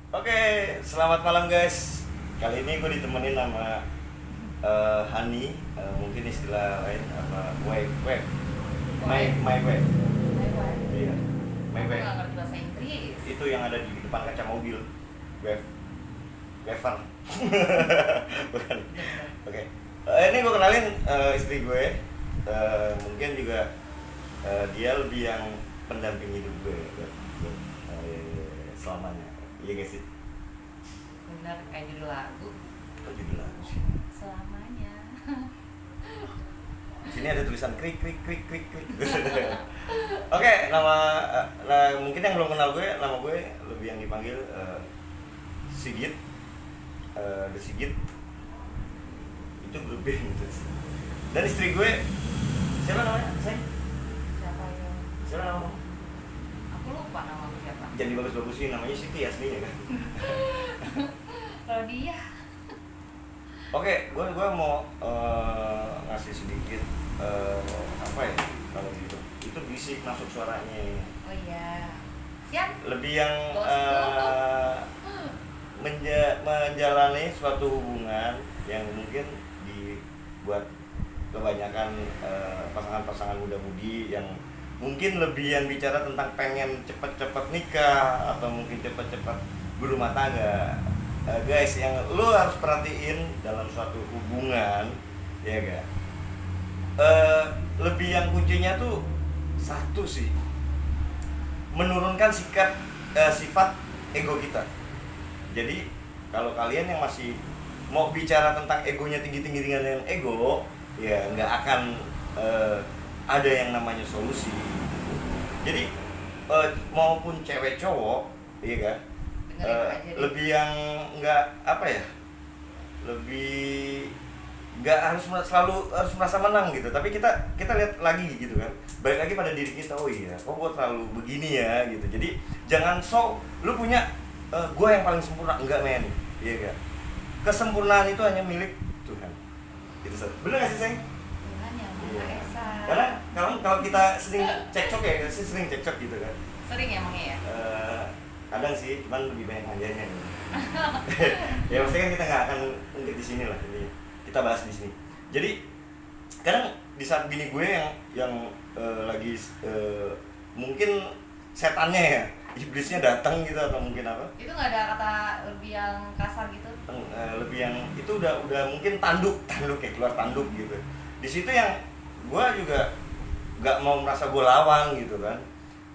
Oke, selamat malam guys. Kali ini gue ditemenin sama Hani, mungkin istilah lain apa wave, my wave, iya, my Aku wave. nggak ngerti bahasa Inggris. Itu yang ada di depan kaca mobil, wave, waver. Bukan. Oke, ini gue kenalin istri gue. Mungkin juga dia lebih yang pendamping hidup gue selamanya. Iya gak sih? Bener kayak judul lagu. Kok judul lagu sih? Selamanya. Di sini ada tulisan krik krik krik krik krik. Oke, mungkin yang belum kenal gue, nama gue lebih yang dipanggil Sigit, The Sigit. Itu grup band gitu. Dan istri gue siapa namanya? Siapa yang? Siapa nama? Aku lupa nama aku siapa. Jangan dibagus-bagusin, namanya Siti aslinya kan. Kalau dia. Oke, gue mau ngasih sedikit apa ya kalau gitu. Itu bisik masuk suaranya. Oh iya. Siap. Lebih yang menjalani suatu hubungan yang mungkin dibuat kebanyakan pasangan-pasangan muda-mudi yang mungkin lebih yang bicara tentang pengen cepet-cepet nikah atau mungkin cepet-cepet berumah tangga. Guys, yang lo harus perhatiin dalam suatu hubungan, ya ga? Lebih yang kuncinya tuh satu sih, menurunkan sifat ego kita. Jadi kalau kalian yang masih mau bicara tentang egonya tinggi-tinggi dengan ego, ya nggak akan ada yang namanya solusi. Jadi maupun cewek cowok, iya kan? Lebih yang nggak apa ya, lebih nggak selalu harus merasa menang gitu, tapi kita lihat lagi gitu kan, balik lagi pada diri kita. Oh iya, kok gue terlalu begini ya gitu. Jadi jangan lu punya gue yang paling sempurna, enggak men, iya kan? Kesempurnaan itu hanya milik Tuhan. Itu bener nggak sih Seng? Tuhan yang Maha Iya. Esa. Karena kalau kita sering cekcok gitu kan. Sering emangnya ya? Kadang sih, cuman lebih banyak manjanya. Ya maksudnya kan kita nggak akan ungkit di sini lah, ini kita bahas di sini. Jadi kadang di saat bini gue yang lagi mungkin setannya ya, iblisnya datang gitu atau mungkin apa? Itu nggak ada kata lebih yang kasar gitu? Lebih yang itu udah mungkin tanduk kayak keluar tanduk gitu. Di situ yang gue juga nggak mau merasa gue lawan gitu kan,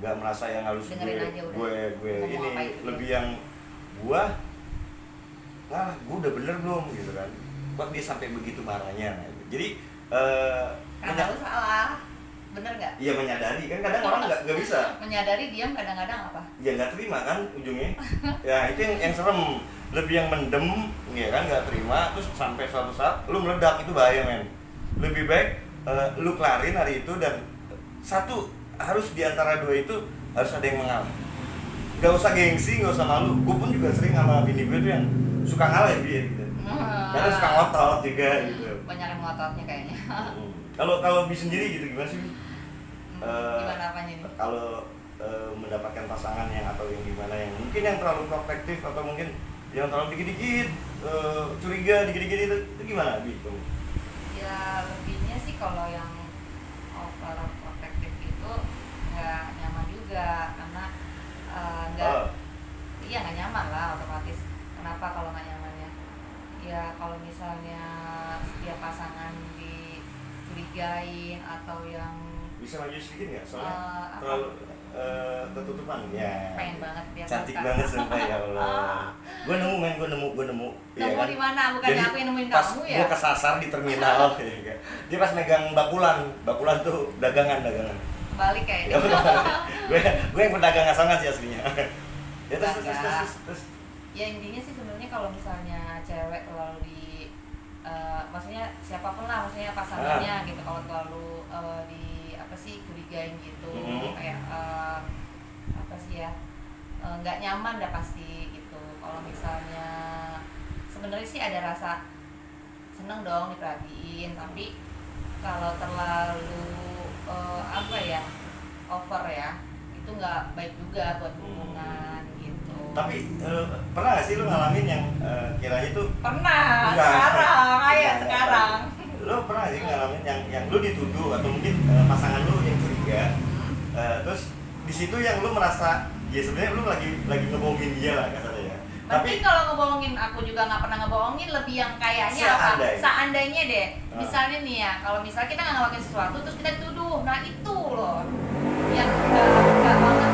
nggak merasa yang harus gue ini lebih yang gue udah bener belum gitu kan, kok dia sampai begitu marahnya gitu. Jadi karena lu salah, bener nggak? Iya, menyadari kan, kadang orang nggak bisa Menyadari, diam, kadang-kadang apa? ya nggak terima kan ujungnya. Ya itu yang serem, lebih yang mendem ya kan, nggak terima terus sampai suatu saat lu meledak, itu bahaya men. Lebih baik lu kelarin hari itu, dan satu harus diantara dua itu harus ada yang mengalah. Nggak usah gengsi, nggak usah malu. Gue pun juga sering sama bini gue tuh yang suka ngalah ya dia gitu. Karena suka ngotot juga gitu. Banyak yang ngototnya kayaknya. Kalau bi sendiri gitu gimana sih? Gimana apanya nih? Kalau mendapatkan pasangan yang atau yang gimana, yang mungkin yang terlalu protektif atau mungkin yang terlalu dikit-dikit curiga dikit-dikit itu gimana gitu? Ya lebihnya sih kalau yang over protektif itu nggak nyaman juga, karena nggak nyaman lah otomatis. Kenapa kalau nggak nyamannya? Ya kalau misalnya setiap pasangan dicurigain atau yang Bisa maju sedikit nggak? Soalnya apa? terlalu ketutupan ya. Pengen banget dia Cantik suka. banget sumpah ya Allah. Gue nemu Nemu kan? di mana? Bukannya Jadi, aku yang nemuin pas kamu ya? gue kesasar di terminal ya kan? Dia pas megang bakulan tuh dagangan. Balik kayaknya. gue yang pedagang asongan sih aslinya. Ya terus. Ya intinya sih sebenarnya kalau misalnya cewek terlalu maksudnya siapapun lah, maksudnya pasangannya gitu, kalau terlalu curigain gitu, kayak apa sih ya, nggak nyaman dah pasti gitu. Kalau misalnya sebenarnya sih ada rasa seneng dong diperhatiin, tapi kalau terlalu over ya, itu nggak baik juga buat hubungan gitu. Tapi pernah gak sih lu ngalamin yang kiranya tuh Pernah, Enggak. sekarang, kayak Enggak. sekarang. Lu pernah gak sih ngalamin yang lu dituduh atau mungkin pasangan lu yang curiga, terus di situ yang lu merasa ya sebenarnya lu lagi ngebohongin dia lah kasarnya ya. Tapi kalau ngebohongin, aku juga nggak pernah ngebohongin, lebih yang kayaknya Seandainya. seandainya deh, Ah. misalnya nih ya, kalau misalnya kita nggak ngelakuin sesuatu terus kita dituduh, nah itu loh yang nggak banget.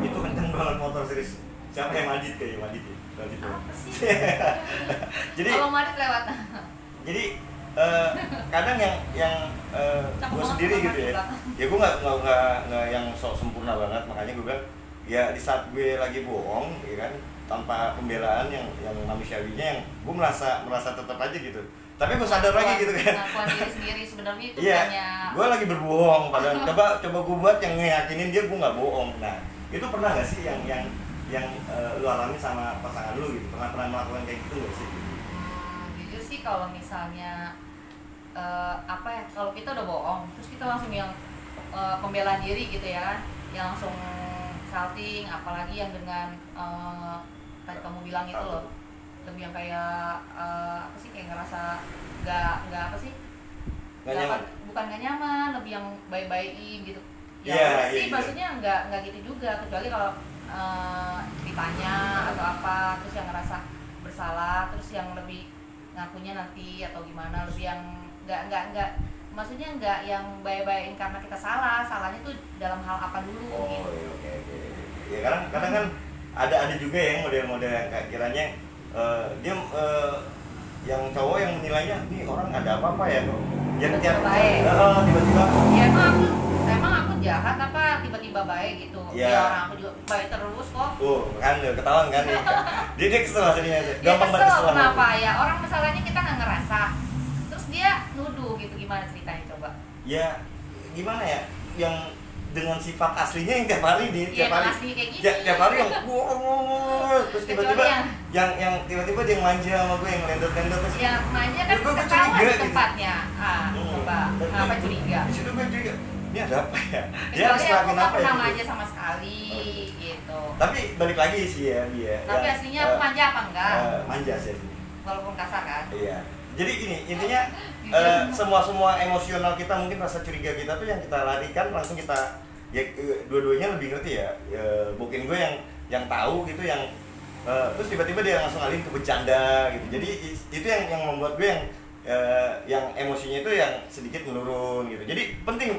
Itu kenceng banget motor serius. Siapa yang Madit kayaknya Madit ya? Madit ya? Apa sih? Jadi Kalau Madrid lewat. jadi kadang yang Cakep gue banget sendiri sama gitu ya, belakang. ya gue nggak yang sok sempurna banget, makanya gue bilang ya di saat gue lagi bohong ya kan, tanpa pembelaan yang manusiawinya, yang gue merasa tetap aja gitu, tapi gue sadar lagi gitu kan. Pengakuan diri sendiri sebenarnya itu Iya, hanya gue lagi berbohong, padahal coba gue buat yang ngeyakinin dia gue nggak bohong. Nah itu pernah nggak sih yang lu alami sama pasangan lu gitu, pernah melakukan kayak gitu nggak sih? jujur sih kalau misalnya apa ya, kalau kita udah bohong terus kita langsung yang pembelaan diri gitu ya, yang langsung salting, apalagi yang dengan tadi kamu bilang itu loh, lebih yang kayak apa sih, kayak ngerasa nggak apa sih, Nggak nyaman? bukan nggak nyaman, lebih yang baik-baikin gitu ya. Iya, udah iya, sih iya. maksudnya nggak gitu juga, kecuali kalau ditanya atau apa terus yang ngerasa bersalah, terus yang lebih ngakunya nanti atau gimana, lebih yang nggak maksudnya nggak yang baik-baikin karena kita salahnya tuh dalam hal apa dulu Oh gitu. iya, oke. Ya kadang kan ada juga yang model-model yang kayak kiranya dia yang cowok yang menilainya ini orang ada apa ya kok. Yang tiap Baik. tiba-tiba Ya emang aku jahat apa tiba-tiba baik gitu. Iya. Ya orang aku juga baik terus kok. kan ketahuan kan nih. Dia kesel hasilnya. Ya Gampang banget kesel, kesel. kenapa ya, orang masalahnya kita nggak ngerasa terus dia nuduh gitu, gimana ceritanya coba? Ya gimana ya, yang dengan sifat aslinya yang tiap hari Iya, tiap hari aslinya kayak gini. tiap hari yang terus tiba-tiba Kecuali yang tiba-tiba dia manja sama gue, yang lendot-lendot terus ya manja kan Gue ketahuan curiga di gitu. tempatnya. Coba Dan kenapa di- curiga? Di situ gue curiga. Ini ada apa ya? Dia Kecuali harus aku ngelakuin nggak apa ya? pernah gitu. manja sama sekali gitu. Tapi balik lagi sih ya dia. Tapi aslinya aku manja apa enggak? Manja sih aslinya. Walaupun kasar kan? Iya. Jadi gini, intinya Jujur. semua emosional kita, mungkin rasa curiga kita tuh yang kita larikan langsung kita ya dua-duanya lebih ngerti ya. Mungkin gue yang tahu gitu, yang terus tiba-tiba dia langsung ngalihin ke bercanda gitu. Jadi itu yang membuat gue yang emosinya itu yang sedikit menurun gitu. Jadi penting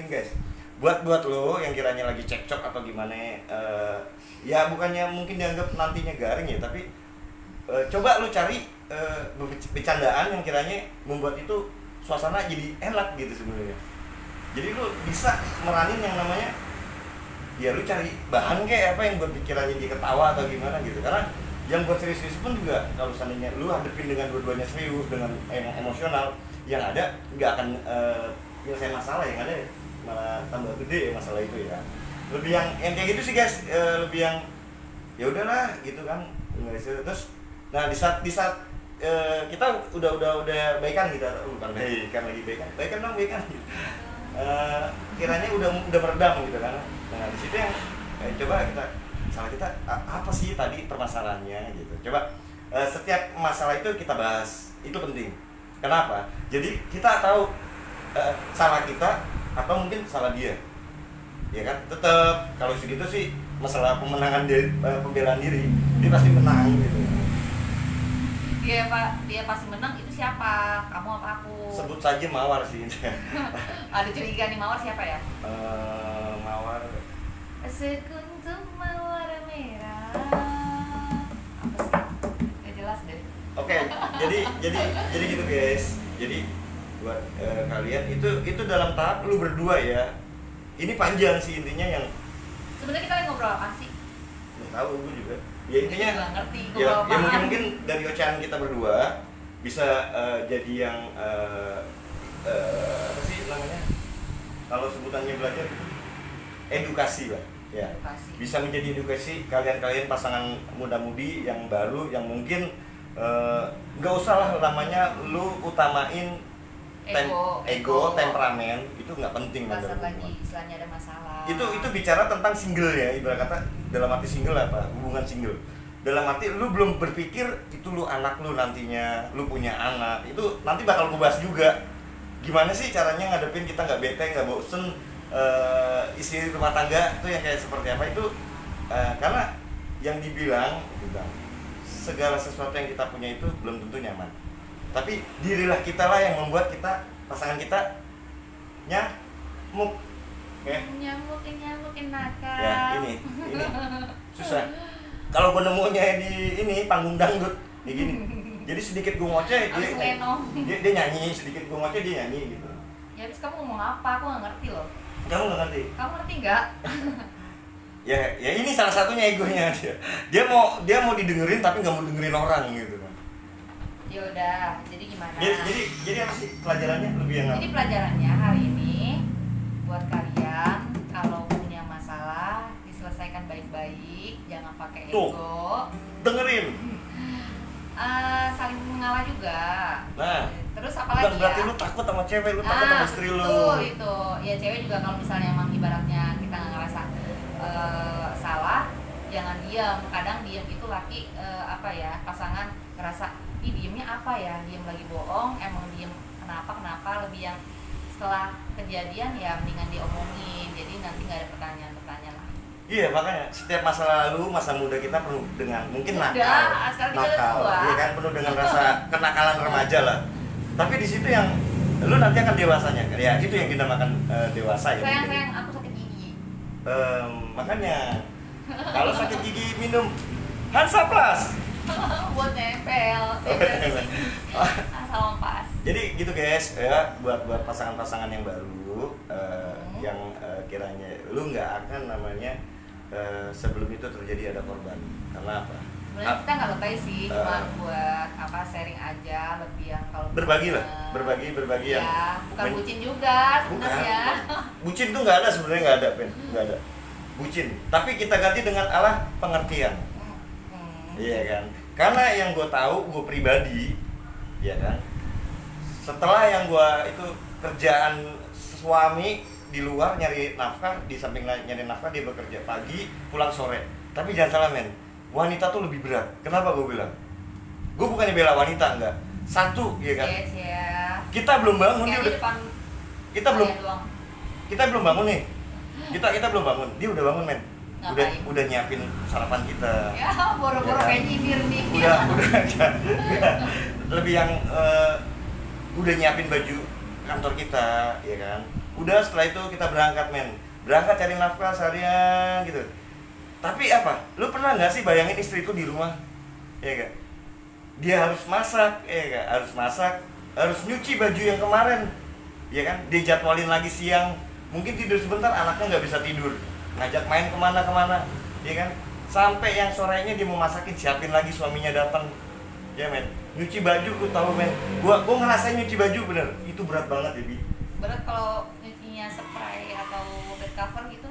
guys. Buat lo yang kiranya lagi cekcok atau gimana, ya bukannya mungkin dianggap nantinya garing ya, tapi coba lu cari bercandaan yang kiranya membuat itu suasana jadi enak gitu sebenarnya. Jadi lu bisa meranin yang namanya ya lu cari bahan kayak apa yang buat pikirannya dia ketawa atau gimana gitu. Karena yang buat serius-serius pun juga kalau seandainya lu hadepin dengan dua-duanya serius, dengan emosional, yang ada nggak akan nyelesain masalah, yang ada malah tambah gede ya masalah itu ya. Lebih yang kayak gitu sih guys, lebih yang ya udahlah gitu kan. Terus nah di saat kita udah baikan gitu, bukan baikan dong gitu. Kiranya udah meredam gitu kan. Nah di situ yang coba salah kita apa sih tadi permasalahannya gitu. Coba setiap masalah itu kita bahas, itu penting. Kenapa? Jadi kita tahu salah kita atau mungkin salah dia, ya kan? Tetap kalau segitu sih masalah pemenangan pembelaan diri, dia pasti menang gitu. Dia pasti menang, itu siapa? Kamu apa aku? Sebut saja Mawar sih. Ada curiga nih, Mawar siapa ya? Mawar. Sekuntum mawar merah. Apa sih? Gak jelas deh. Oke, jadi gitu guys. Jadi buat kalian itu dalam tahap lu berdua ya. Ini panjang sih intinya, yang Sebenarnya kita lagi ngobrol apa sih? nggak tahu gue juga. Ya intinya Nggak ngerti, ya, ngobrol apaan. mungkin dari ocehan kita berdua bisa jadi yang apa sih namanya? Kalau sebutannya belajar, edukasi lah. Ya, Edukasi. bisa menjadi edukasi kalian pasangan muda-mudi yang baru, yang mungkin nggak usah lah namanya lu utamain Ego. temperamen itu nggak penting Pasar menurut lagi, gua. istilahnya ada masalah. Itu bicara tentang single ya, ibarat kata dalam arti single apa? Hubungan single. Dalam arti lu belum berpikir itu lu anak lu nantinya, lu punya anak. Itu nanti bakal gue bahas juga. Gimana sih caranya ngadepin kita nggak bete, nggak bosen, isi rumah tangga itu yang kayak seperti apa itu, karena yang dibilang segala sesuatu yang kita punya itu belum tentu nyaman. Tapi dirilah kita lah yang membuat kita, pasangan kita nyamuk. Nyamukin nakal. Ya ini susah. Kalau gue nemunya di ini panggung dangdut kayak gini. Jadi sedikit gue ngoceh dia nyanyi, sedikit gue ngoceh dia nyanyi gitu. Ya habis kamu ngomong apa? Aku nggak ngerti loh. Kamu nggak ngerti? Kamu ngerti nggak? Ya ini salah satunya egonya dia. Dia mau didengerin tapi nggak mau dengerin orang gitu kan. Ya udah, jadi gimana? Jadi apa sih pelajarannya lebih yang apa? Jadi pelajarannya hari ini buat kalian kalau punya masalah diselesaikan baik-baik, jangan pakai ego. Tuh, dengerin. Saling mengalah juga. Nah, terus apalagi bukan berarti ya? lu takut sama cewek, lu takut sama istri lu. Itu. Ya cewek juga kalau misalnya emang ibaratnya kita nggak ngerasa salah, jangan diam. Kadang diam itu laki pasangan ngerasa ih diemnya apa ya, diem lagi bohong, emang diem kenapa lebih yang setelah kejadian ya mendingan diomongin, jadi nanti nggak ada pertanyaan lah. Iya, makanya setiap masa lalu, masa muda kita penuh dengan mungkin nakal, iya kan, penuh dengan rasa kenakalan remaja lah. Tapi di situ yang lu nanti akan dewasanya, ya itu yang dinamakan dewasa ya. Sayang, aku sakit gigi. Makanya kalau sakit gigi minum Hansaplast. Buat nempel asal pas. Jadi gitu guys ya, buat pasangan-pasangan yang baru yang kiranya lu nggak akan namanya sebelum itu terjadi ada korban. Karena apa? Sebenarnya kita nggak lebay sih, cuma buat sharing aja, lebih yang kalau berbagi yang bukan bucin juga sebenarnya. Bucin tuh nggak ada sebenarnya, nggak ada bucin, tapi kita ganti dengan Allah pengertian. Iya kan, karena yang gue tahu, gue pribadi, ya kan, setelah yang gue itu kerjaan suami di luar nyari nafkah, di samping nyari nafkah dia bekerja pagi, pulang sore. Tapi jangan salah men, wanita tuh lebih berat. Kenapa gue bilang? Gue bukannya bela wanita, enggak. Satu, ya kan. Kita belum bangun, dia udah. Kita belum bangun nih. Kita belum bangun, dia udah bangun men. Udah nyiapin sarapan kita. Ya, boro-boro ya, kayak nyindir nih. Udah lebih yang udah nyiapin baju kantor kita, ya kan. Udah setelah itu kita berangkat men. Berangkat cari nafkah seharian gitu. Tapi apa? Lu pernah nggak sih bayangin istriku di rumah? Ya kan? Dia harus masak, harus nyuci baju yang kemarin. Ya kan? Dia jadwalin lagi siang. Mungkin tidur sebentar, anaknya nggak bisa tidur. Ngajak main kemana, ya kan? Sampai yang sorenya dia mau masakin, siapin lagi suaminya datang, ya men. Nyuci baju, lu tahu men? Gua ngerasain nyuci baju bener, itu berat banget ya Bi. Berat kalau nyucinya spray atau bed cover gitu?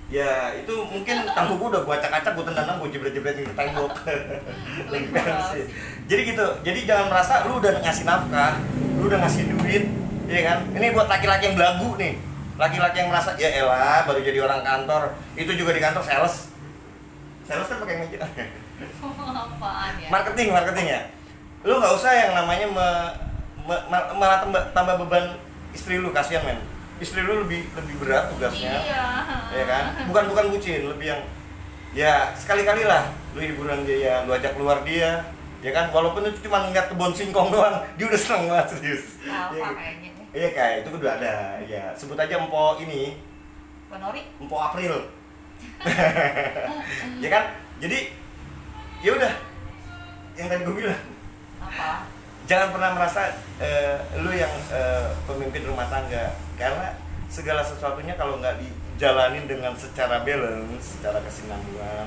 Ya itu mungkin tangguh udah gua acak-acak, gua tendang, gua jebret-jebret di tembok. Jadi gitu, jadi jangan merasa lu udah ngasih nafkah, lu udah ngasih duit, ya kan? Ini buat laki-laki yang belagu nih. Laki-laki yang merasa, ya elah baru jadi orang kantor, itu juga di kantor sales kan pakai meja. Apaan ya? Marketing ya. Lu nggak usah yang namanya malah tambah beban istri lu, kasihan men. Istri lu lebih berat tugasnya. Iya. Ya kan? Bukan bucin, lebih yang ya sekali-kali lah lu hiburan dia, lu ajak keluar dia. Ya kan, walaupun itu cuma ngeliat kebun singkong doang, dia udah seneng banget serius. Apa kayaknya? Iya kayak itu udah ada, ya sebut aja Empo ini. Empo April. Ya kan, jadi ya udah, yang tadi gue bilang. Apa? Jangan pernah merasa lu yang pemimpin rumah tangga, karena segala sesuatunya kalau nggak dijalanin dengan secara balance, secara kesinambungan.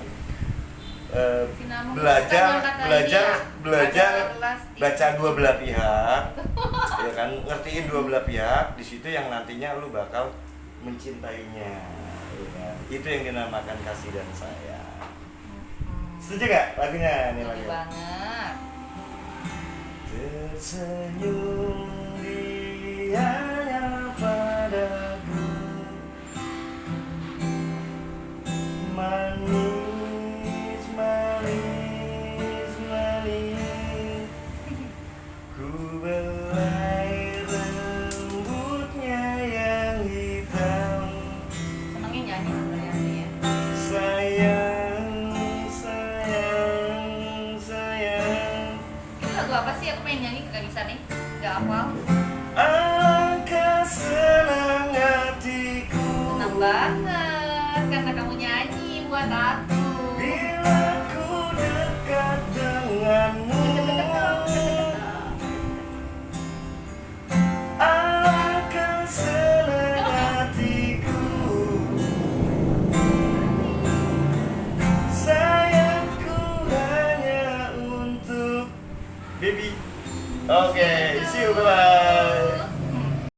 Belajar baca dua belah pihak, ya kan, ngertiin dua belah pihak, di situ yang nantinya lu bakal mencintainya, ya kan? Itu yang dinamakan kasih dan sayang. Setuju gak lagunya? Ini lagu banget. tersenyum di hanya padaku. Manis, manis, manis, ku belai rambutnya yang hitam. Senangnya nyanyi sebenarnya sih ya. Sayang, sayang, sayang, Itu lagu apa sih? Aku pengen nyanyi gak bisa nih, gak hafal. alangkah senang hatiku. Senang banget karena kamu nyanyi buat aku.